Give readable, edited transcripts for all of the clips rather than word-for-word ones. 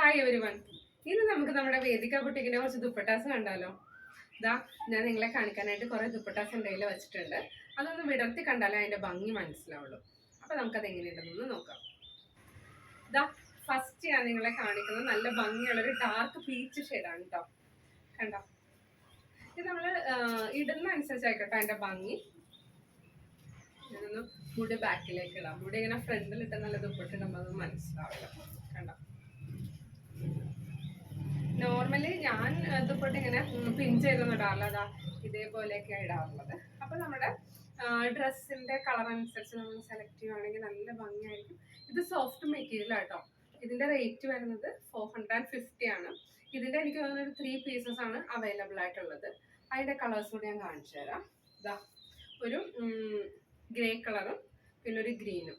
Hi everyone. ഇന്ന് നമുക്ക് നമ്മുടെ വേദിക ബുട്ടീക്കിന്റെ കുറച്ച് ദുപ്പട്ടാസ് കണ്ടാലോ. ഇതാ ഞാൻ നിങ്ങളെ കാണിക്കാനായിട്ട് കുറെ ദുപ്പട്ടാസ് എൻ്റെ കയ്യിൽ വെച്ചിട്ടുണ്ട്. അതൊന്ന് വിടർത്തി കണ്ടാലേ അതിന്റെ ഭംഗി മനസ്സിലാവുള്ളൂ. അപ്പൊ നമുക്കത് എങ്ങനെയുണ്ടെന്ന് നോക്കാം. ഇതാ ഫസ്റ്റ് ഞാൻ നിങ്ങളെ കാണിക്കുന്നത് നല്ല ഭംഗിയുള്ളൊരു ഡാർക്ക് പീച്ച് ഷെയ്ഡാണ് കേട്ടോ. കണ്ടോ, ഇത് നമ്മൾ ഇടുന്ന അനുസരിച്ചായിക്കോട്ടെ അതിന്റെ ഭംഗി. ഞാനൊന്ന് മുടി ബാക്കിലേക്ക് ഇടാം. മുടി ഇങ്ങനെ ഫ്രണ്ടിലിട്ട് നല്ല ദുപ്പട്ടിടുമ്പോൾ അത് മനസ്സിലാവില്ല. കണ്ടോ, നോർമലി ഞാൻ ദുപ്പട്ട ഇങ്ങനെ പിൻ ചെയ്തൊന്നും ഇടാറില്ല. അതാ ഇതേപോലെയൊക്കെ ഇടാറുള്ളത്. അപ്പൊ നമ്മുടെ ഡ്രസ്സിന്റെ കളർ അനുസരിച്ച് നമ്മൾ സെലക്ട് ചെയ്യുവാണെങ്കിൽ നല്ല ഭംഗിയായിരിക്കും. ഇത് സോഫ്റ്റ് മെറ്റീരിയൽ ആട്ടോ. ഇതിന്റെ റേറ്റ് വരുന്നത് 450 ആണ്. ഇതിന്റെ എനിക്ക് തോന്നുന്ന ഒരു 3 പീസസ് ആണ് അവൈലബിൾ ആയിട്ടുള്ളത്. അതിന്റെ കളേഴ്സ് കൂടി ഞാൻ കാണിച്ചു തരാം. ഇതാ ഒരു ഗ്രേ കളറും പിന്നെ ഒരു ഗ്രീനും.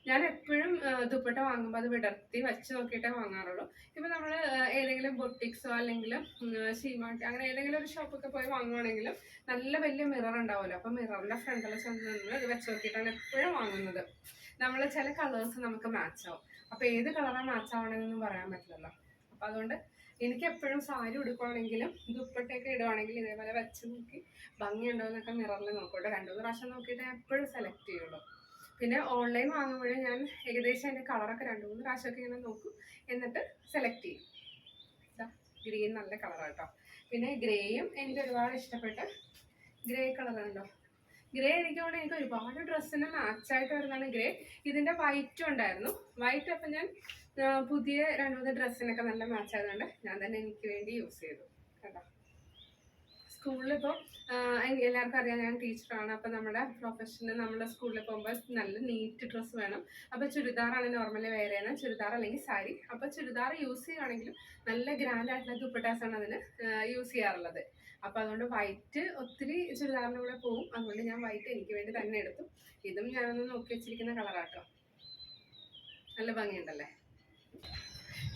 ഞാൻ എപ്പോഴും ദുപ്പട്ട വാങ്ങുമ്പോൾ അത് വിടർത്തി വെച്ച് നോക്കിയിട്ടേ വാങ്ങാറുള്ളൂ. ഇപ്പം നമ്മൾ ഏതെങ്കിലും ബൊട്ടിക്സോ അല്ലെങ്കിൽ ഷീമാട്ടി അങ്ങനെ ഏതെങ്കിലും ഒരു ഷോപ്പൊക്കെ പോയി വാങ്ങുവാണെങ്കിലും നല്ല വലിയ മിറർ ഉണ്ടാവുമല്ലോ. അപ്പം മിററിൻ്റെ ഫ്രണ്ടിൽ ചെന്ന് ഇത് വെച്ച് നോക്കിയിട്ടാണ് എപ്പോഴും വാങ്ങുന്നത്. നമ്മൾ ചില കളേഴ്സ് നമുക്ക് മാച്ച് ആവും. അപ്പോൾ ഏത് കളറാണ് മാച്ച് ആവണമെന്നൊന്നും പറയാൻ പറ്റില്ലല്ലോ. അപ്പം അതുകൊണ്ട് എനിക്ക് എപ്പോഴും സാരി ഉടുക്കുവാണെങ്കിലും ദുപ്പട്ടയൊക്കെ ഇടുവാണെങ്കിൽ ഇതേപോലെ വെച്ച് നോക്കി ഭംഗിയുണ്ടോ എന്നൊക്കെ മിററിൽ നോക്കട്ടെ. 2-3 പ്രാവശ്യം നോക്കിയിട്ട് ഞാൻ എപ്പോഴും സെലക്ട് ചെയ്യുള്ളൂ. പിന്നെ ഓൺലൈൻ വാങ്ങുമ്പോഴും ഞാൻ ഏകദേശം അതിൻ്റെ കളറൊക്കെ 2-3 പ്രാവശ്യമൊക്കെ ഇങ്ങനെ നോക്കും, എന്നിട്ട് സെലക്ട് ചെയ്യും. ഗ്രീൻ നല്ല കളറാട്ടോ. പിന്നെ ഗ്രേയും എനിക്ക് ഒരുപാട് ഇഷ്ടപ്പെട്ട ഗ്രേ കളറുണ്ടോ. ഗ്രേ എനിക്ക് ഒരുപാട് ഡ്രസ്സിന് മാച്ചായിട്ട് വരുന്നതാണ് ഗ്രേ. ഇതിൻ്റെ വൈറ്റും ഉണ്ടായിരുന്നു. വൈറ്റ് അപ്പം ഞാൻ പുതിയ 2-3 ഡ്രസ്സിനൊക്കെ നല്ല മാച്ച് ആയതുകൊണ്ട് ഞാൻ തന്നെ എനിക്ക് വേണ്ടി യൂസ് ചെയ്തു. കേട്ടോ, സ്കൂളിലിപ്പോൾ എല്ലാവർക്കും അറിയാം ഞാൻ ടീച്ചറാണ്. അപ്പോൾ നമ്മുടെ പ്രൊഫഷന് നമ്മുടെ സ്കൂളിൽ പോകുമ്പോൾ നല്ല നീറ്റ് ഡ്രസ്സ് വേണം. അപ്പോൾ ചുരിദാറാണ് നോർമലി വെയർ ചെയ്യുന്നത്, ചുരിദാർ അല്ലെങ്കിൽ സാരി. അപ്പോൾ ചുരിദാർ യൂസ് ചെയ്യുകയാണെങ്കിലും നല്ല ഗ്രാൻഡ് ആയിട്ടുള്ള ദുപ്പട്ടാസാണ് അതിന് യൂസ് ചെയ്യാറുള്ളത്. അപ്പോൾ അതുകൊണ്ട് വൈറ്റ് ഒത്തിരി ചുരിദാറിൻ്റെ കൂടെ പോകും. അതുകൊണ്ട് ഞാൻ വൈറ്റ് എനിക്ക് വേണ്ടി തന്നെ എടുത്തു. ഇതും ഞാനൊന്ന് നോക്കി വെച്ചിരിക്കുന്ന കളറാട്ടോ. നല്ല ഭംഗിയുണ്ടല്ലേ.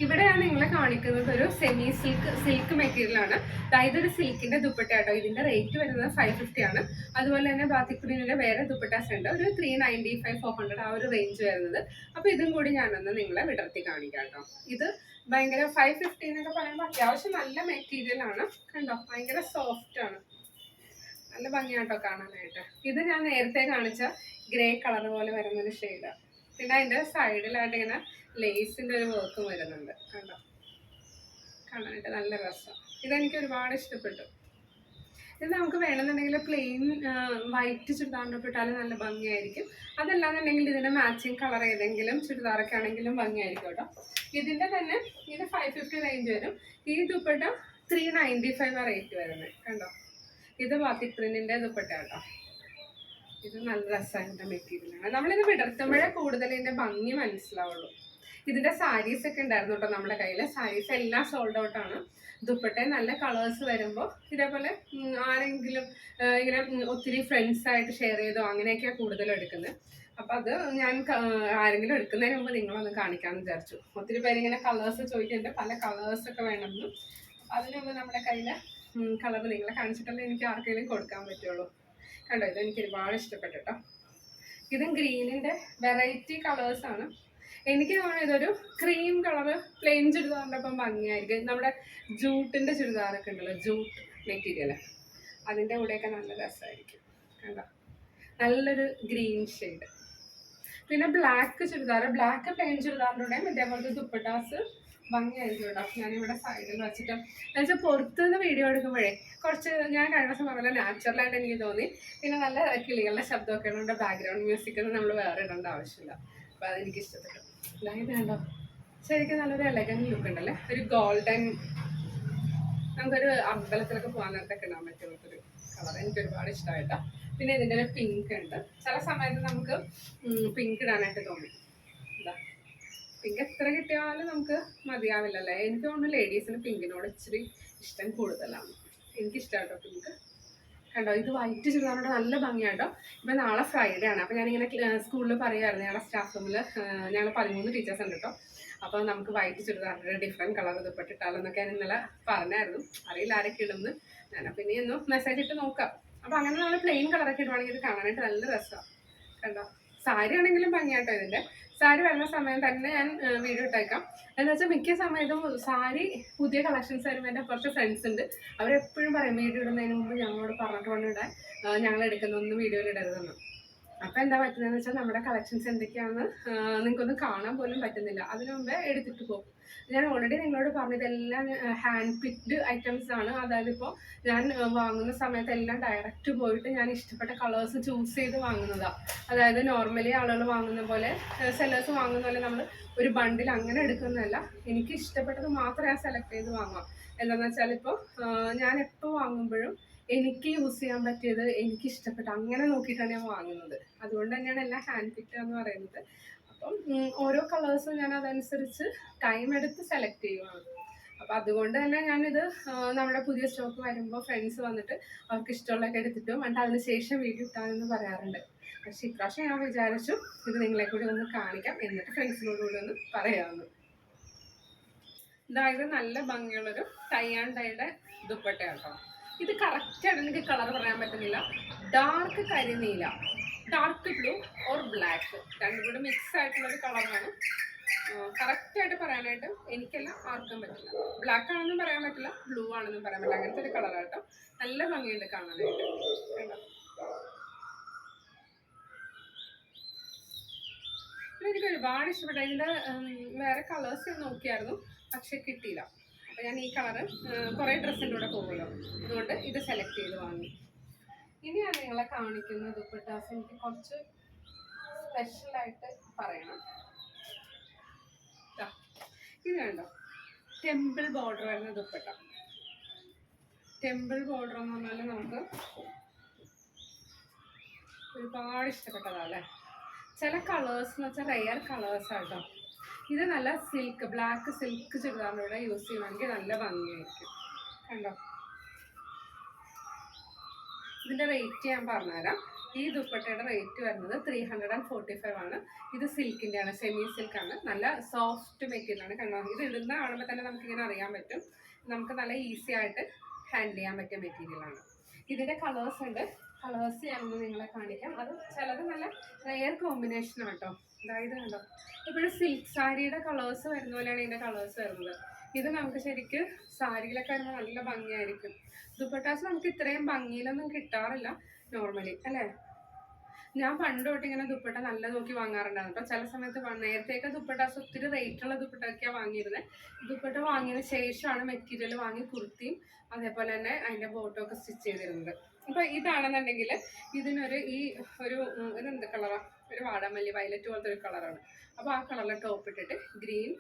ഇവിടെ ഞാൻ നിങ്ങളെ കാണിക്കുന്നത് ഒരു സെമി സിൽക്ക് മെറ്റീരിയൽ ആണ്. അതായത് ഒരു സിൽക്കിന്റെ ദുപ്പട്ട കേട്ടോ. ഇതിന്റെ റേറ്റ് വരുന്നത് 550 ആണ്. അതുപോലെ തന്നെ ബാത്തിക് പ്രിന്റിന്റെ വേറെ ദുപ്പട്ടാസ് ഉണ്ട്, ഒരു 395-400 ആ ഒരു റേഞ്ച് വരുന്നത്. അപ്പൊ ഇതും കൂടി ഞാനൊന്ന് നിങ്ങളെ വിടർത്തി കാണിക്കാം കേട്ടോ. ഇത് ഭയങ്കര 550 എന്നൊക്കെ പറയുമ്പോൾ അത്യാവശ്യം നല്ല മെറ്റീരിയൽ ആണ്. കണ്ടോ, ഭയങ്കര സോഫ്റ്റ് ആണ്, നല്ല ഭംഗിയാട്ടോ കാണാനായിട്ട്. ഇത് ഞാൻ നേരത്തെ കാണിച്ച ഗ്രേ കളർ പോലെ വരുന്നൊരു ഷെയ്ഡാണ്. പിന്നെ അതിന്റെ സൈഡിലായിട്ട് ഇങ്ങനെ ലേസിന്റെ ഒരു വർക്കും വരുന്നുണ്ട്. കണ്ടോ, കാണാനായിട്ട് നല്ല രസം. ഇതെനിക്ക് ഒരുപാട് ഇഷ്ടപ്പെട്ടു. ഇത് നമുക്ക് വേണമെന്നുണ്ടെങ്കിൽ പ്ലെയിൻ വൈറ്റ് ചുരിദാറിൻ്റെ ഇട്ടാലും നല്ല ഭംഗിയായിരിക്കും. അതല്ലാന്നുണ്ടെങ്കിൽ ഇതിന്റെ മാച്ചിങ് കളർ ഏതെങ്കിലും ചുരിദാറൊക്കെ ആണെങ്കിലും ഭംഗിയായിരിക്കും കേട്ടോ. ഇതിന്റെ തന്നെ ഇത് 550 റേഞ്ച് വരും. ഈ ദുപ്പട്ട 395 റേറ്റ് വരുന്നത്. കണ്ടോ, ഇത് ബാത്തിക് പ്രിന്റിന്റെ ദുപ്പട്ട കേട്ടോ. ഇത് നല്ല രസമായിട്ട് മെറ്റീരിയലാണ്. നമ്മളിത് വിടർത്തുമ്പോഴേ കൂടുതൽ ഇതിന്റെ ഭംഗി മനസ്സിലാവുള്ളൂ. ഇതിന്റെ സാരീസ് ഒക്കെ ഉണ്ടായിരുന്നു കേട്ടോ നമ്മുടെ കയ്യിൽ. സാരീസ് എല്ലാം സോൾഡ് ഔട്ട് ആണ്. ദുപ്പട്ട നല്ല കളേഴ്സ് വരുമ്പോൾ ഇതേപോലെ ആരെങ്കിലും ഇങ്ങനെ ഒത്തിരി ഫ്രണ്ട്സ് ആയിട്ട് ഷെയർ ചെയ്തോ അങ്ങനെയൊക്കെയാണ് കൂടുതലും എടുക്കുന്നത്. അപ്പം അത് ഞാൻ ആരെങ്കിലും എടുക്കുന്നതിന് മുമ്പ് നിങ്ങളൊന്ന് കാണിക്കാമെന്ന് വിചാരിച്ചു. ഒത്തിരി പേര് ഇങ്ങനെ കളേഴ്സ് ചോദിക്കുന്നുണ്ട്, പല കളേഴ്സൊക്കെ വേണമെന്നും. അതിന് മുമ്പ് നമ്മുടെ കയ്യിൽ കളർ നിങ്ങളെ കാണിച്ചിട്ടല്ലേ എനിക്ക് ആർക്കെങ്കിലും കൊടുക്കാൻ പറ്റുള്ളൂ. കണ്ടോ, ഇതെനിക്ക് ഒരുപാട് ഇഷ്ടപ്പെട്ടു കേട്ടോ. ഇതും ഗ്രീനിന്റെ വെറൈറ്റി കളേഴ്സാണ്. എനിക്ക് തോന്നുന്നു ഇതൊരു ക്രീം കളറ് പ്ലെയിൻ ചുരിദാറിൻ്റെ ഒപ്പം ഭംഗിയായിരിക്കും. നമ്മുടെ ജൂട്ടിന്റെ ചുരിദാറൊക്കെ ഉണ്ടല്ലോ, ജൂട്ട് മെറ്റീരിയൽ, അതിൻ്റെ കൂടെയൊക്കെ നല്ല രസമായിരിക്കും. കണ്ടോ, നല്ലൊരു ഗ്രീൻ ഷെയ്ഡ്. പിന്നെ ബ്ലാക്ക് ചുരിദാർ, ബ്ലാക്ക് പ്ലെയിൻ ചുരിദാറിൻ്റെ കൂടെയും ഇതേപോലത്തെ ദുപ്പട്ടാസ് ഭംഗിയായിരിക്കും കേട്ടോ. ഞാനിവിടെ സൈഡിൽ വെച്ചിട്ട് എന്നുവെച്ചാൽ പുറത്തുനിന്ന് വീഡിയോ എടുക്കുമ്പോഴേ കുറച്ച് ഞാൻ കഴിഞ്ഞ ദിവസം പറഞ്ഞ നാച്ചുറലായിട്ട് എനിക്ക് തോന്നി. പിന്നെ നല്ല കിളികളുടെ ശബ്ദമൊക്കെ ഉള്ളതുകൊണ്ട് ബാക്ക്ഗ്രൗണ്ട് മ്യൂസിക് ഒന്നും നമ്മൾ വേറെ ഇടേണ്ട ആവശ്യമില്ല. അപ്പോൾ അതെനിക്ക് ഇഷ്ടപ്പെട്ടു. ഇത് കണ്ടോ, ശരിക്കും നല്ലൊരു എലഗന്റ് ലുക്ക് ഉണ്ടല്ലേ. ഒരു ഗോൾഡൻ, നമുക്കൊരു അമ്പലത്തിലൊക്കെ പോകാൻ നേരത്തൊക്കെ ഇടാൻ പറ്റുന്നൊരു കളർ. എനിക്ക് ഒരുപാട് ഇഷ്ടമായിട്ടോ. പിന്നെ ഇതിൻ്റെ ഒരു പിങ്ക് ഉണ്ട്. ചില സമയത്ത് നമുക്ക് പിങ്ക് ഇടാനായിട്ട് തോന്നി. എന്താ, പിങ്ക് എത്ര കിട്ടിയാലും നമുക്ക് മതിയാവില്ലല്ലേ. എനിക്ക് തോന്നുന്നു ലേഡീസിന് പിങ്കിനോട് ഇച്ചിരി ഇഷ്ടം കൂടുതലാണ്. എനിക്കിഷ്ടമായിട്ടോ പിങ്ക്. കണ്ടോ, ഇത് വൈറ്റ് ചുരിദാറിനോട് നല്ല ഭംഗിയായിട്ടോ. ഇപ്പം നാളെ ഫ്രൈഡേ ആണ്. അപ്പോൾ ഞാനിങ്ങനെ സ്കൂളിൽ പറയുമായിരുന്നു, ഞങ്ങളുടെ സ്റ്റാഫ് റൂമിൽ ഞങ്ങൾ 13 ടീച്ചേഴ്സ് ഉണ്ട് കേട്ടോ. അപ്പോൾ നമുക്ക് വൈറ്റ് ചുരിദാറിൻ്റെ ഡിഫറെൻറ്റ് കളർ ദുപ്പട്ടിട്ടാലെന്നൊക്കെ ഞാൻ ഇന്നലെ പറഞ്ഞായിരുന്നു. അറിയില്ല ആരൊക്കെ ഇടുന്നു. ഞാനപ്പോൾ ഇനി ഒന്ന് മെസ്സേജ് ഇട്ട് നോക്കാം. അപ്പോൾ അങ്ങനെ നമ്മൾ പ്ലെയിൻ കളറൊക്കെ ഇടുവാണെങ്കിൽ ഇത് കാണാനായിട്ട് നല്ല രസമാണ്. കണ്ടോ, സാരി ആണെങ്കിലും ഭംഗിയാട്ടോ. ഇതിൻ്റെ സാരി വരുന്ന സമയം തന്നെ ഞാൻ വീഡിയോ ഇട്ടേക്കാം. എന്താ വെച്ചാൽ മിക്ക സമയത്തും സാരി പുതിയ കളക്ഷൻസ് വരുമ്പോൾ എൻ്റെ കുറച്ച് ഫ്രണ്ട്സ് ഉണ്ട്, അവരെപ്പോഴും പറയും വീഡിയോ ഇടുന്നതിന് മുമ്പ് ഞങ്ങളോട് പറഞ്ഞിട്ട് കൊണ്ടിടാൻ, ഞങ്ങൾ എടുക്കുന്നൊന്നും വീഡിയോയിൽ ഇടരുതെന്ന്. അപ്പം എന്താ പറ്റുന്നതെന്ന് വെച്ചാൽ നമ്മുടെ കളക്ഷൻസ് എന്തൊക്കെയാണെന്ന് നിങ്ങൾക്കൊന്നും കാണാൻ പോലും പറ്റുന്നില്ല, അതിനു മുമ്പേ എടുത്തിട്ട് പോകും. ഞാൻ ഓൾറെഡി നിങ്ങളോട് പറഞ്ഞതെല്ലാം ഹാൻഡ് പിക്ഡ് ഐറ്റംസ് ആണ്. അതായത് ഇപ്പോൾ ഞാൻ വാങ്ങുന്ന സമയത്ത് എല്ലാം ഡയറക്റ്റ് പോയിട്ട് ഞാൻ ഇഷ്ടപ്പെട്ട കളേഴ്സ് ചൂസ് ചെയ്ത് വാങ്ങുന്നതാണ്. അതായത് നോർമലി ആളുകൾ വാങ്ങുന്ന പോലെ, സെല്ലേഴ്സ് വാങ്ങുന്ന പോലെ നമ്മൾ ഒരു ബണ്ടിൽ അങ്ങനെ എടുക്കുന്നതല്ല. എനിക്ക് ഇഷ്ടപ്പെട്ടത് മാത്രമേ ഞാൻ സെലക്ട് ചെയ്ത് വാങ്ങാം. എന്താണെന്ന് വെച്ചാൽ ഇപ്പോൾ ഞാൻ എപ്പോൾ വാങ്ങുമ്പോഴും എനിക്ക് യൂസ് ചെയ്യാൻ പറ്റിയത്, എനിക്ക് ഇഷ്ടപ്പെട്ട അങ്ങനെ നോക്കിയിട്ടാണ് ഞാൻ വാങ്ങുന്നത്. അതുകൊണ്ട് തന്നെയാണ് എല്ലാം ഹാൻഡ് പിക്ഡ് എന്ന് പറയുന്നത്. അപ്പം ഓരോ കളേഴ്സും ഞാൻ അതനുസരിച്ച് ടൈം എടുത്ത് സെലക്ട് ചെയ്യുവാണ്. അപ്പം അതുകൊണ്ട് തന്നെ ഞാനിത് നമ്മുടെ പുതിയ സ്റ്റോക്ക് വരുമ്പോൾ ഫ്രണ്ട്സ് വന്നിട്ട് അവർക്ക് ഇഷ്ടമുള്ളതൊക്കെ എടുത്തിട്ടും എന്നിട്ട് അതിന് ശേഷം വീഡിയോ ഇട്ടാമെന്ന് പറയാറുണ്ട്. പക്ഷേ ഇപ്രാവശ്യം ഞാൻ വിചാരിച്ചു ഇത് നിങ്ങളെ കൂടി ഒന്ന് കാണിക്കാം, എന്നിട്ട് ഫ്രണ്ട്സിനോട് കൂടി ഒന്ന് പറയാമെന്ന്. ഇതായത് നല്ല ഭംഗിയുള്ളൊരു ടൈ ആൻഡ് ഡൈയുടെ ദുപ്പട്ട കേട്ടോ. ഇത് കറക്റ്റായിട്ട് എനിക്ക് കളർ പറയാൻ പറ്റുന്നില്ല. ഡാർക്ക് കരിനീല, ഡാർക്ക് ബ്ലൂ ഓർ ബ്ലാക്ക്, രണ്ടും കൂടെ മിക്സ് ആയിട്ടുള്ളൊരു കളറാണ്. കറക്റ്റായിട്ട് പറയാനായിട്ട് എനിക്കല്ല ആർക്കും പറ്റില്ല. ബ്ലാക്ക് ആണെന്നും പറയാൻ പറ്റില്ല, ബ്ലൂ ആണെന്നും പറയാൻ പറ്റില്ല, അങ്ങനത്തെ ഒരു കളറാട്ടോ. നല്ല ഭംഗിയുണ്ട് കാണാനായിട്ട്. കണ്ടോ, എനിക്ക് ഒരുപാട് ഇഷ്ടപ്പെട്ടു. അതിൻ്റെ വേറെ കളേഴ്സ് ഞാൻ നോക്കിയായിരുന്നു, പക്ഷെ കിട്ടിയില്ല. അപ്പോൾ ഞാൻ ഈ കളറ് കുറേ ഡ്രസ്സിൻ്റെ കൂടെ പോകുമല്ലോ, അതുകൊണ്ട് ഇത് സെലക്ട് ചെയ്ത് വാങ്ങി. ഇനി ഞാൻ നിങ്ങളെ കാണിക്കുന്ന ദുപ്പട്ടാസ് എനിക്ക് കുറച്ച് സ്പെഷ്യലായിട്ട് പറയണം. ഇത് കണ്ടോ, ടെമ്പിൾ ബോർഡർ വരുന്ന ദുപ്പട്ട. ടെമ്പിൾ ബോർഡർ എന്ന് പറഞ്ഞാൽ നമുക്ക് ഒരുപാട് ഇഷ്ടപ്പെട്ടതല്ലേ. ചില കളേഴ്സ് എന്ന് വെച്ചാൽ റെയർ കളേഴ്സ് ആട്ടോ. ഇത് നല്ല സിൽക്ക്, ബ്ലാക്ക് സിൽക്ക് ചുരിദാറിലൂടെ യൂസ് ചെയ്യുകയാണെങ്കിൽ നല്ല ഭംഗിയായിരിക്കും. കണ്ടോ, ഇതിൻ്റെ റേറ്റ് ഞാൻ പറഞ്ഞുതരാം. ഈ ദുപ്പട്ടയുടെ റേറ്റ് വരുന്നത് 345 ആണ്. ഇത് സിൽക്കിൻ്റെയാണ്, സെമി സിൽക്കാണ്, നല്ല സോഫ്റ്റ് മെറ്റീരിയലാണ്. കണ്ടോ, ഇത് ഇടുന്ന കാണുമ്പോൾ തന്നെ നമുക്കിങ്ങനെ അറിയാൻ പറ്റും, നമുക്ക് നല്ല ഈസി ആയിട്ട് ഹാൻഡിൽ ചെയ്യാൻ പറ്റിയ മെറ്റീരിയലാണ്. ഇതിൻ്റെ കളേഴ്സ് ഉണ്ട്, കളേഴ്സ് ഞാനൊന്ന് നിങ്ങളെ കാണിക്കാം. അത് ചിലത് നല്ല റെയർ കോമ്പിനേഷൻ ആട്ടോ. അതായത് കണ്ടോ, ഇപ്പോഴും സിൽക്ക് സാരിയുടെ കളേഴ്സ് വരുന്ന പോലെയാണ് ഇതിൻ്റെ കളേഴ്സ് വരുന്നത്. ഇത് നമുക്ക് ശരിക്ക് സാരിയിലൊക്കെ വരുമ്പോൾ നല്ല ഭംഗിയായിരിക്കും. ദുപ്പട്ടാസ് നമുക്ക് ഇത്രയും ഭംഗിയിലൊന്നും കിട്ടാറില്ല നോർമലി, അല്ലേ? ഞാൻ പണ്ട് തൊട്ട് ഇങ്ങനെ ദുപ്പട്ട നല്ല നോക്കി വാങ്ങാറുണ്ടായിരുന്നു. അപ്പോൾ ചില സമയത്ത് നേരത്തേക്ക് ദുപ്പട്ടാസ് ഒത്തിരി റേറ്റുള്ള ദുപ്പട്ടയൊക്കെയാണ് വാങ്ങിയിരുന്നത്. ദുപ്പട്ട വാങ്ങിയതിന് ശേഷമാണ് മെറ്റീരിയൽ വാങ്ങി കുർത്തിയും അതേപോലെ തന്നെ അതിൻ്റെ ബോട്ടമൊക്കെ സ്റ്റിച്ച് ചെയ്തിരുന്നത്. അപ്പോൾ ഇതാണെന്നുണ്ടെങ്കിൽ ഇതിനൊരു ഇതെന്ത് കളറാണ്, ഒരു വാടാമല്ലി വയലറ്റ് പോലത്തെ ഒരു കളറാണ്. അപ്പോൾ ആ കളറിലെ ടോപ്പ് ഇട്ടിട്ട് ഗ്രീൻ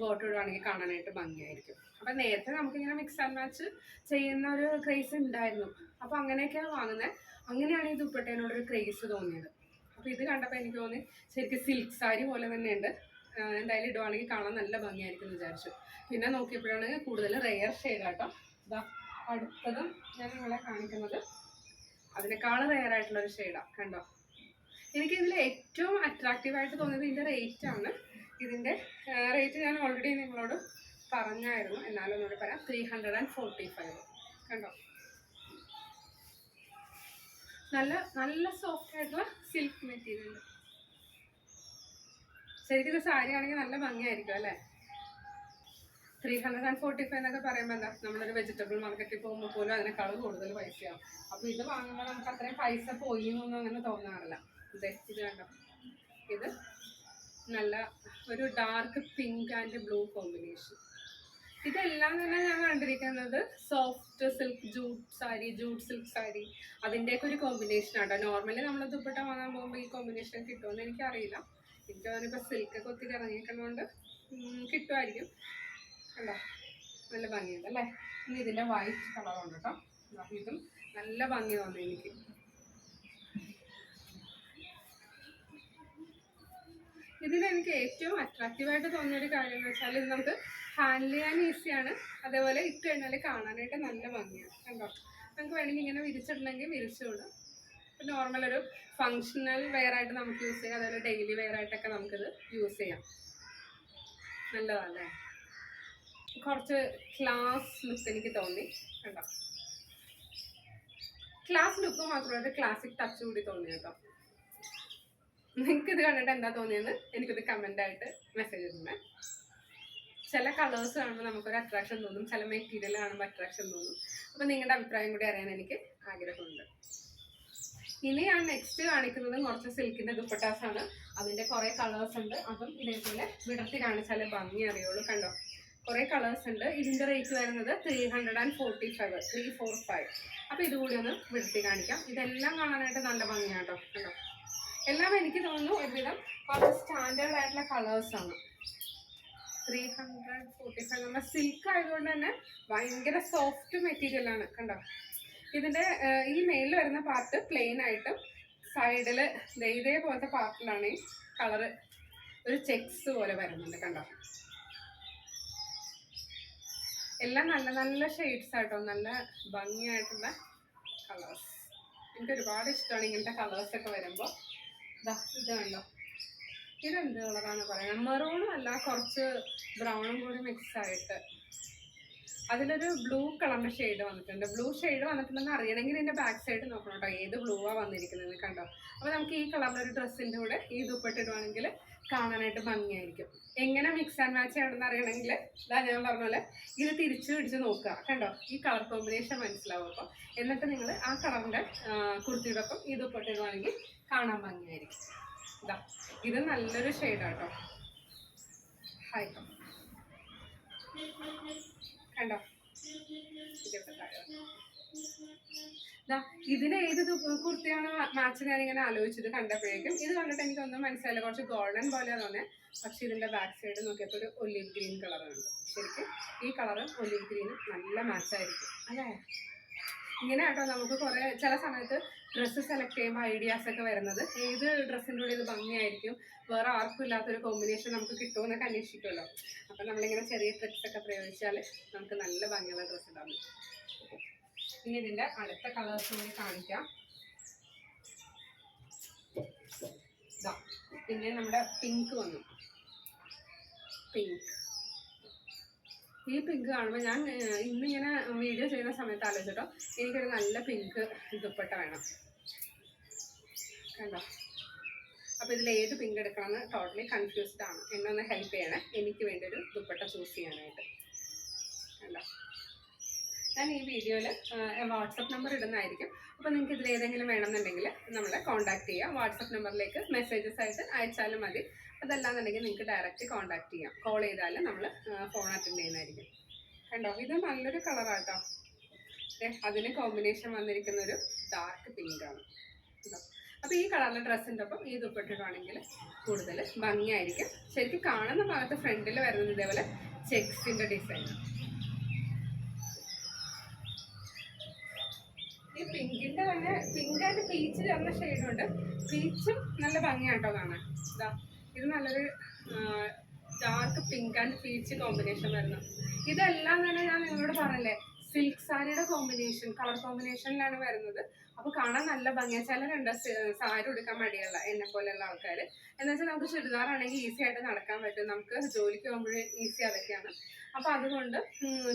ബോട്ട് ഇടുവാണെങ്കിൽ കാണാനായിട്ട് ഭംഗിയായിരിക്കും. അപ്പം നേരത്തെ നമുക്കിങ്ങനെ മിക്സ് ആൻഡ് മാച്ച് ചെയ്യുന്ന ഒരു ക്രേസ് ഉണ്ടായിരുന്നു. അപ്പോൾ അങ്ങനെയൊക്കെയാണ് വാങ്ങുന്നത്. അങ്ങനെയാണ് ഈ ദുപ്പട്ടേനോടൊരു ക്രേസ് തോന്നിയത്. അപ്പോൾ ഇത് കണ്ടപ്പോൾ എനിക്ക് തോന്നി ശരിക്കും സിൽക്ക് സാരി പോലെ തന്നെയുണ്ട്, എന്തായാലും ഇടുവാണെങ്കിൽ കാണാൻ നല്ല ഭംഗിയായിരിക്കും എന്ന് വിചാരിച്ചു. പിന്നെ നോക്കിയപ്പോഴാണ് കൂടുതൽ റെയർ ഷെയ്ഡാട്ടോ. ഇതാ അടുത്തതും ഞാൻ നിങ്ങളെ കാണിക്കുന്നത് അതിനേക്കാൾ റെയർ ആയിട്ടുള്ളൊരു ഷെയ്ഡാണ്. കണ്ടോ, എനിക്കിതിൽ ഏറ്റവും അട്രാക്റ്റീവായിട്ട് തോന്നിയത് ഇതിൻ്റെ റേറ്റാണ്. ഇതിൻ്റെ റേറ്റ് ഞാൻ ഓൾറെഡി നിങ്ങളോട് പറഞ്ഞായിരുന്നു, എന്നാലും ഒന്നുകൂടി പറയാം. 345. കണ്ടോ, നല്ല നല്ല സോഫ്റ്റ് ആയിട്ടുള്ള സിൽക്ക് മെറ്റീരിയൽ. ശരിക്കും ഇത് സാരി ആണെങ്കിൽ നല്ല ഭംഗിയായിരിക്കും അല്ലേ. 345 എന്നൊക്കെ പറയുമ്പോൾ എന്താ, നമ്മളൊരു വെജിറ്റബിൾ മാർക്കറ്റിൽ പോകുമ്പോൾ പോലും അതിനേക്കാളും കൂടുതൽ പൈസയാവും. അപ്പോൾ ഇത് വാങ്ങുമ്പോൾ നമുക്ക് അത്രയും പൈസ പോയി എന്നൊന്നും അങ്ങനെ തോന്നാറില്ല. ഇത് കണ്ടോ, ഇത് നല്ല ഒരു dark pink and blue combination. ഇതെല്ലാം തന്നെ ഞാൻ കണ്ടിരിക്കുന്നത് soft silk jute silk sari അതിൻ്റെയൊക്കെ ഒരു കോമ്പിനേഷൻ ആട്ടോ. നോർമലി നമ്മൾ ദുപ്പട്ട വാങ്ങാൻ പോകുമ്പോൾ ഈ കോമ്പിനേഷൻ കിട്ടുമെന്ന് എനിക്കറിയില്ല. എനിക്ക് തോന്നിപ്പോൾ സിൽക്കൊക്കെ ഒത്തിരി ഇറങ്ങിയിരിക്കുന്നതുകൊണ്ട് കിട്ടുമായിരിക്കും. അല്ല, നല്ല ഭംഗിയുണ്ട് അല്ലേ. ഇനി ഇതിൻ്റെ വൈറ്റ് കളറുണ്ട് കേട്ടോ. ഇതും നല്ല ഭംഗി തോന്നി എനിക്ക്. ഇതിലെനിക്ക് ഏറ്റവും അട്രാക്റ്റീവായിട്ട് തോന്നിയൊരു കാര്യം എന്ന് വെച്ചാൽ ഇത് നമുക്ക് ഹാൻഡിൽ ചെയ്യാൻ ഈസിയാണ്, അതേപോലെ ഇട്ട് കഴിഞ്ഞാൽ കാണാനായിട്ട് നല്ല ഭംഗിയാണ്. കണ്ടോ, നമുക്ക് വേണമെങ്കിൽ ഇങ്ങനെ വിരിച്ചിടണമെങ്കിൽ വിരിച്ചുവിടാം. ഇപ്പം നോർമൽ ഒരു ഫങ്ഷണൽ വെയർ ആയിട്ട് നമുക്ക് യൂസ് ചെയ്യാം, അതേപോലെ ഡെയിലി വെയർ ആയിട്ടൊക്കെ നമുക്കിത് യൂസ് ചെയ്യാം. നല്ലതല്ലേ, കുറച്ച് ക്ലാസ് ലുക്ക് എനിക്ക് തോന്നി. കണ്ടോ, ക്ലാസ് ലുക്ക് മാത്രമല്ല ക്ലാസിക് ടച്ച് കൂടി തോന്നി കേട്ടോ. നിങ്ങൾക്ക് ഇത് കണ്ടിട്ട് എന്താ തോന്നിയെന്ന് എനിക്കിത് കമൻ്റായിട്ട് മെസ്സേജ് ഇടണേ. ചില കളേഴ്സ് കാണുമ്പോൾ നമുക്കൊരു അട്രാക്ഷൻ തോന്നും, ചില മെറ്റീരിയൽ കാണുമ്പോൾ അട്രാക്ഷൻ തോന്നും. അപ്പോൾ നിങ്ങളുടെ അഭിപ്രായം കൂടി അറിയാൻ എനിക്ക് ആഗ്രഹമുണ്ട്. ഇനി ഞാൻ നെക്സ്റ്റ് കാണിക്കുന്നത് കുറച്ച് സിൽക്കിൻ്റെ ദുപ്പട്ടാസാണ്. അതിൻ്റെ കുറേ കളേഴ്സ് ഉണ്ട്. അതും ഇതേപോലെ വിടർത്തി കാണിച്ചാലേ ഭംഗി അറിയുള്ളൂ. കണ്ടോ, കുറേ കളേഴ്സ് ഉണ്ട്. ഇതിൻ്റെ റേറ്റ് വരുന്നത് 345, 345. അപ്പോൾ ഇതുകൂടി ഒന്ന് വിടർത്തി കാണിക്കാം. ഇതെല്ലാം കാണാനായിട്ട് നല്ല ഭംഗിയാട്ടോ. കണ്ടോ, എല്ലാം എനിക്ക് തോന്നുന്നു ഒരുവിധം കുറച്ച് സ്റ്റാൻഡേർഡ് ആയിട്ടുള്ള കളേഴ്സാണ്. 345 നമ്മുടെ സിൽക്ക് ആയതുകൊണ്ട് തന്നെ ഭയങ്കര സോഫ്റ്റ് മെറ്റീരിയലാണ്. കണ്ടോ, ഇതിൻ്റെ ഈ മേളിൽ വരുന്ന പാർട്ട് പ്ലെയിൻ ആയിട്ടും സൈഡിൽ ഇതേപോലത്തെ പാർട്ടിലാണ് ഈ കളറ് ഒരു ചെക്സ് പോലെ വരുന്നുണ്ട്. കണ്ടോ, എല്ലാം നല്ല നല്ല ഷെയ്ഡ്സ് ആയിട്ടോ, നല്ല ഭംഗിയായിട്ടുള്ള കളേഴ്സ്. എനിക്ക് ഒരുപാട് ഇഷ്ടമാണ് ഇങ്ങനത്തെ കളേഴ്സൊക്കെ വരുമ്പോൾ. ഇത് കണ്ടോ, ഇതെന്ത് കളറാണ് പറയുക, മെറൂണും അല്ല, കുറച്ച് ബ്രൗണും കൂടി മിക്സ് ആയിട്ട് അതിലൊരു ബ്ലൂ കളറിൻ്റെ ഷെയ്ഡ് വന്നിട്ടുണ്ട്. ബ്ലൂ ഷെയ്ഡ് വന്നിട്ടുണ്ടെന്ന് അറിയണമെങ്കിൽ ഇതിൻ്റെ ബാക്ക് സൈഡ് നോക്കണം കേട്ടോ, ഏത് ബ്ലൂവാണ് വന്നിരിക്കുന്നത്. കണ്ടോ, അപ്പോൾ നമുക്ക് ഈ കളറിലൊരു ഡ്രസ്സിൻ്റെ കൂടെ ഈ ദുപ്പട്ടിടുവാണെങ്കിൽ കാണാനായിട്ട് ഭംഗിയായിരിക്കും. എങ്ങനെ മിക്സ് ആൻഡ് മാച്ച് ചെയ്യണമെന്ന് അറിയണമെങ്കിൽ ഞാൻ പറഞ്ഞ പോലെ ഇത് തിരിച്ചു പിടിച്ച് നോക്കുക. കണ്ടോ, ഈ കളർ കോമ്പിനേഷൻ മനസ്സിലാവും. അപ്പോൾ എന്നിട്ട് നിങ്ങൾ ആ കളറിൻ്റെ കുർത്തിയുടെ ഒപ്പം ഈ ദുപ്പട്ടിടുവാണെങ്കിൽ കാണാൻ ഭംഗിയായിരിക്കും. ഇത് നല്ലൊരു ഷെയ്ഡാട്ടോ. കണ്ടോ, ഇതിന് ഏത് കുർത്തിയാണ് മാച്ച് ഞാനിങ്ങനെ ആലോചിച്ചത് കണ്ടപ്പോഴേക്കും ഇത് കണ്ടിട്ട് എനിക്കൊന്നും മനസ്സിലായില്ല. കുറച്ച് ഗോൾഡൻ പോലെയാണ് തോന്നുന്നത്. പക്ഷെ ഇതിൻ്റെ ബാക്ക് സൈഡ് നോക്കിയപ്പോൾ ഒരു ഒലിവ് ഗ്രീൻ കളറുണ്ട്. ശരിക്കും ഈ കളറും ഒലിവ് ഗ്രീനും നല്ല മാച്ചായിരിക്കും അല്ലേ? ഇങ്ങനെ കേട്ടോ നമുക്ക് കുറേ ചില സമയത്ത് ഡ്രസ്സ് സെലക്ട് ചെയ്യുമ്പോൾ ഐഡിയാസൊക്കെ വരുന്നത്. ഏത് ഡ്രസ്സിൻ്റെ കൂടെ ഇത് ഭംഗിയായിരിക്കും, വേറെ ആർക്കും ഇല്ലാത്തൊരു കോമ്പിനേഷൻ നമുക്ക് കിട്ടുമെന്നൊക്കെ അന്വേഷിക്കുമല്ലോ. അപ്പം നമ്മളിങ്ങനെ ചെറിയ ട്രിക്സൊക്കെ പ്രയോഗിച്ചാൽ നമുക്ക് നല്ല ഭംഗിയുള്ള ഡ്രസ്സ് ഉണ്ടാകും. ഇനി ഇതിൻ്റെ അടുത്ത കളേഴ്സ് കൂടി കാണിക്കാം. പിന്നെ നമ്മുടെ പിങ്ക് വന്നു. ഈ പിങ്ക് കാണുമ്പോൾ ഞാൻ ഇന്നിങ്ങനെ വീഡിയോ ചെയ്യുന്ന സമയത്ത് ആലോചിച്ചിട്ടോ, എനിക്കൊരു നല്ല പിങ്ക് ദുപ്പട്ട വേണം. കണ്ടോ, അപ്പോൾ ഇതിൽ ഏത് പിങ്ക് എടുക്കണമെന്ന് ടോട്ടലി കൺഫ്യൂസ്ഡ് ആണ്. എന്നെ ഒന്ന് ഹെൽപ്പ് ചെയ്യണേ, എനിക്ക് വേണ്ടി ഒരു ദുപ്പട്ട ചൂസ് ചെയ്യാനായിട്ട്. കണ്ടോ, ഞാൻ ഈ വീഡിയോയിൽ വാട്സപ്പ് നമ്പർ ഇടുന്നതായിരിക്കും. അപ്പോൾ നിങ്ങൾക്ക് ഇതിൽ ഏതെങ്കിലും വേണമെന്നുണ്ടെങ്കിൽ നമ്മളെ കോൺടാക്ട് ചെയ്യാം. വാട്സപ്പ് നമ്പറിലേക്ക് മെസ്സേജസ് ആയിട്ട് അയച്ചാലും മതി. അതല്ലാന്നുണ്ടെങ്കിൽ നിങ്ങൾക്ക് ഡയറക്റ്റ് കോൺടാക്ട് ചെയ്യാം. കോൾ ചെയ്താലും നമ്മൾ ഫോൺ അറ്റൻഡ് ചെയ്യുന്നതായിരിക്കും. കണ്ടോ, ഇത് നല്ലൊരു കളറാട്ടോ. അതിന് കോമ്പിനേഷൻ വന്നിരിക്കുന്നൊരു ഡാർക്ക് പിങ്കാണ്. അപ്പോൾ ഈ കളറിലെ ഡ്രസ്സിൻ്റെ ഒപ്പം ഈ ദുപ്പട്ടിടുവാണെങ്കിൽ കൂടുതൽ ഭംഗിയായിരിക്കും. ശരിക്കും കാണുന്ന ഭാഗത്ത് ഫ്രണ്ടിൽ വരുന്നത് ഇതേപോലെ ചെക്സിൻ്റെ ഡിസൈൻ. ഈ പിങ്കിൻ്റെ തന്നെ പിങ്ക് ആൻഡ് പീച്ച് ചേർന്ന ഷെയ്ഡുണ്ട്. പീച്ചും നല്ല ഭംഗിയാട്ടോ കാണാൻ. ഇത് നല്ലൊരു dark pink and peach combination വരുന്നു. ഇതെല്ലാം തന്നെ ഞാൻ നിങ്ങളോട് പറഞ്ഞില്ലേ, സിൽക്ക് സാരിയുടെ കോമ്പിനേഷൻ, കളർ കോമ്പിനേഷനിലാണ് വരുന്നത്. അപ്പോൾ കാണാൻ നല്ല ഭംഗിയാണ്. ചിലരുണ്ട് സാരി ഉടുക്കാൻ മടിയുള്ള എന്നെ പോലെയുള്ള ആൾക്കാർ. എന്ന് വെച്ചാൽ നമുക്ക് ചുരിദാറാണെങ്കിൽ ഈസി ആയിട്ട് നടക്കാൻ പറ്റും, നമുക്ക് ജോലിക്ക് പോകുമ്പോഴേ ഈസി അതൊക്കെയാണ്. അപ്പോൾ അതുകൊണ്ട്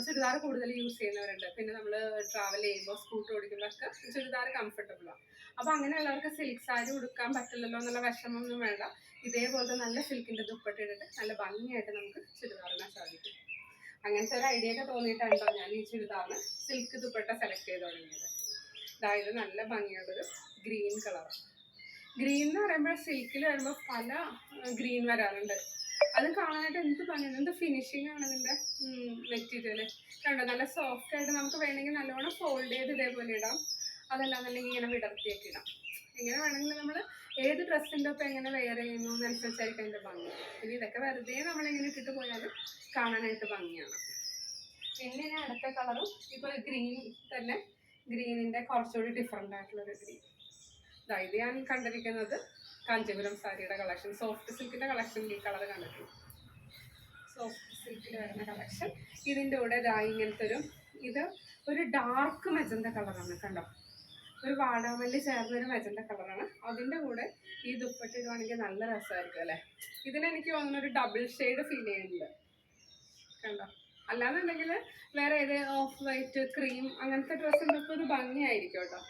ചുരിദാർ കൂടുതൽ യൂസ് ചെയ്യുന്നവരുണ്ട്. പിന്നെ നമ്മൾ ട്രാവൽ ചെയ്യുമ്പോൾ സ്കൂട്ടർ ഓടിക്കുമ്പോഴൊക്കെ ചുരിദാർ കംഫർട്ടബിളാണ്. അപ്പോൾ അങ്ങനെയുള്ളവർക്ക് സിൽക്ക് സാരി ഉടുക്കാൻ പറ്റില്ലല്ലോ എന്നുള്ള വിഷമമൊന്നും വേണ്ട. ഇതേപോലത്തെ നല്ല സിൽക്കിൻ്റെ ദുപ്പട്ട ഇട്ടിട്ട് നല്ല ഭംഗിയായിട്ട് നമുക്ക് ചുരിദാറിനാൻ സാധിക്കും. അങ്ങനത്തെ ഒരു ഐഡിയ ഒക്കെ തോന്നിയിട്ടുണ്ടോ ഞാൻ ഈ ചുരിദാറിന് സിൽക്ക് ദുപ്പട്ട സെലക്ട് ചെയ്ത് തുടങ്ങിയത്. അതായത് നല്ല ഭംഗിയുള്ളൊരു ഗ്രീൻ കളറാണ്. ഗ്രീൻ എന്ന് പറയുമ്പോൾ സിൽക്കിൽ വരുമ്പോൾ പല ഗ്രീൻ വരാറുണ്ട്. അത് കാണാനായിട്ട് എന്ത് ഭംഗിയാണ്, എന്ത് ഫിനിഷിംഗ് ആണ് ഇതിൻ്റെ മെറ്റീരിയൽ. കണ്ടോ, നല്ല സോഫ്റ്റ് ആയിട്ട് നമുക്ക് വേണമെങ്കിൽ നല്ലോണം ഫോൾഡ് ചെയ്ത് ഇതേപോലെ ഇടാം. അതല്ലാന്നുണ്ടെങ്കിൽ ഇങ്ങനെ വിടർത്തിയൊക്കെ ഇടാം. എങ്ങനെ വേണമെങ്കിലും നമ്മൾ ഏത് ഡ്രസ്സിൻ്റെ ഒപ്പം എങ്ങനെ വെയർ ചെയ്യുന്നു എന്നനുസരിച്ചായിരിക്കും അതിൻ്റെ ഭംഗി. പിന്നെ ഇതൊക്കെ വെറുതെ നമ്മളിങ്ങനെ ഇട്ടിട്ട് പോയാലും കാണാനായിട്ട് ഭംഗിയാണ്. പിന്നെ അടുത്ത കളറും ഇപ്പോൾ ഗ്രീൻ തന്നെ, ഗ്രീനിൻ്റെ കുറച്ചുകൂടി ഡിഫറെൻ്റ് ആയിട്ടുള്ളൊരു ഗ്രീൻ. ഇത് ഞാൻ കണ്ടിരിക്കുന്നത് കാഞ്ചീപുരം സാരിയുടെ കളക്ഷൻ, സോഫ്റ്റ് സിൽക്കിൻ്റെ കളക്ഷനിൽ ഈ കളർ കണ്ടിട്ടുണ്ട്. സോഫ്റ്റ് സിൽക്കിൽ വരുന്ന കളക്ഷൻ. ഇതിൻ്റെ കൂടെ ഇങ്ങനത്തെ ഇത് ഒരു ഡാർക്ക് മെജന്ത കളറാണ്. കണ്ടോ, ഒരു വാടാമല്ലി ചേർന്നൊരു മെജന്ത കളറാണ്. അതിൻ്റെ കൂടെ ഈ ദുപ്പട്ടിടുവാണെങ്കിൽ നല്ല രസമായിരിക്കും അല്ലേ? ഇതിനെനിക്ക് തോന്നുന്ന ഒരു ഡബിൾ ഷെയ്ഡ് ഫീൽ ചെയ്യുന്നുണ്ട്. കണ്ടോ, അല്ലാന്നുണ്ടെങ്കിൽ വേറെ ഏത് ഓഫ് വൈറ്റ് ക്രീം അങ്ങനത്തെ ഡ്രസ്സിൻ്റെ ഒപ്പം ഒരു ഭംഗിയായിരിക്കും കേട്ടോ.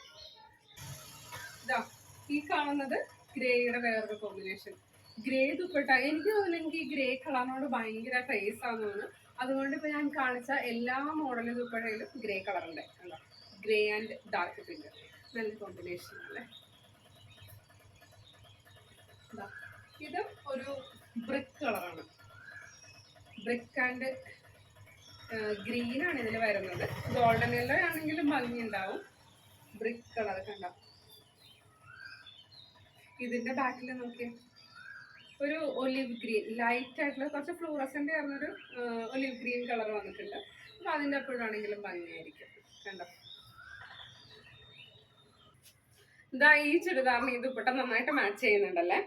ഈ കാണുന്നത് ഗ്രേയുടെ വേറൊരു കോമ്പിനേഷൻ. ഗ്രേ ദുപ്പട്ട എനിക്ക് തോന്നുന്നു, എനിക്ക് ഈ ഗ്രേ കളറിനോട് ഭയങ്കര ക്രേസ് ആണെന്ന് തോന്നുന്നു. അതുകൊണ്ട് ഇപ്പൊ ഞാൻ കാണിച്ച എല്ലാ മോഡൽ ദുപ്പട്ടയിലും ഗ്രേ കളറുണ്ട്. അല്ല, ഗ്രേ ആൻഡ് ഡാർക്ക് പിങ്ക് നല്ല കോമ്പിനേഷൻ അല്ലേ. ഇത് ഒരു ബ്രിക്ക് കളറാണ്. ബ്രിക്ക് ആൻഡ് ഗ്രീൻ ആണ് ഇതിൽ വരുന്നത്. ഗോൾഡൻ യെല്ലോ ആണെങ്കിലും ഭംഗി ഉണ്ടാവും. ബ്രിക്ക് കളർ കണ്ട. ഇതിന്റെ ബാക്കിൽ നോക്കി ഒരു ഒലിവ് ഗ്രീൻ, ലൈറ്റ് ആയിട്ടുള്ള കുറച്ച് ഫ്ലൂറസെന്റ് ആയിരുന്നൊരു ഒലിവ് ഗ്രീൻ കളർ വന്നിട്ടുണ്ട്. അപ്പൊ അതിന്റെ അപ്പോഴാണെങ്കിലും ഭംഗിയായിരിക്കും. കണ്ടോ, ഇതാ ഈ ചുരിദാറിന് ഈ ദുപ്പട്ട നന്നായിട്ട് മാച്ച് ചെയ്യുന്നുണ്ടല്ലേ.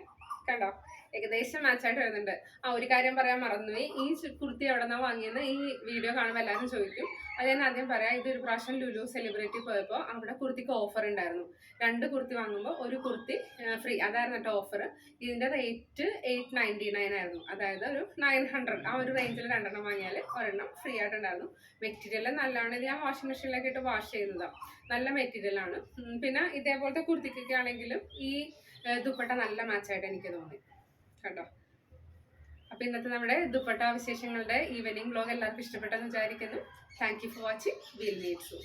കണ്ടോ, ഏകദേശം മാച്ചായിട്ട് വരുന്നുണ്ട്. ഒരു കാര്യം പറയാൻ മറന്നുപോയി. ഈ കുർത്തി എവിടെ നിന്നാണ് വാങ്ങിയെന്ന് ഈ വീഡിയോ കാണുമ്പോൾ എല്ലാവരും ചോദിക്കും. അത് ഞാൻ ആദ്യം പറയാം. ഇതൊരു പ്രാവശ്യം ലുലു സെലിബ്രിറ്റി പോയപ്പോൾ അവിടെ കുർത്തിക്ക് ഓഫർ ഉണ്ടായിരുന്നു. 2 കുർത്തി വാങ്ങുമ്പോൾ 1 കുർത്തി ഫ്രീ, അതായിരുന്നു കേട്ടോ ഓഫർ. ഇതിന്റെ റേറ്റ് 899 ആയിരുന്നു. അതായത് ഒരു 900, ആ ഒരു റേഞ്ചിൽ 2 വാങ്ങിയാൽ ഒരെണ്ണം ഫ്രീ ആയിട്ടുണ്ടായിരുന്നു. മെറ്റീരിയൽ നല്ലതാണ്. ഇത് ഞാൻ വാഷിംഗ് മെഷീനിലൊക്കെ ഇട്ട് വാഷ് ചെയ്യുന്നതാണ്. നല്ല മെറ്റീരിയൽ ആണ്. പിന്നെ ഇതേപോലത്തെ കുർത്തിക്കൊക്കെ ആണെങ്കിലും ഈ ദുപ്പട്ട നല്ല മാച്ചായിട്ട് എനിക്ക് തോന്നി. കണ്ടോ. അപ്പൊ ഇന്നത്തെ നമ്മുടെ ദുപ്പട്ട വിശേഷങ്ങളുടെ ഈവനിങ് വ്ലോഗ് എല്ലാവർക്കും ഇഷ്ടപ്പെട്ടെന്ന് വിചാരിക്കുന്നു. Thank you for watching. Will meet soon.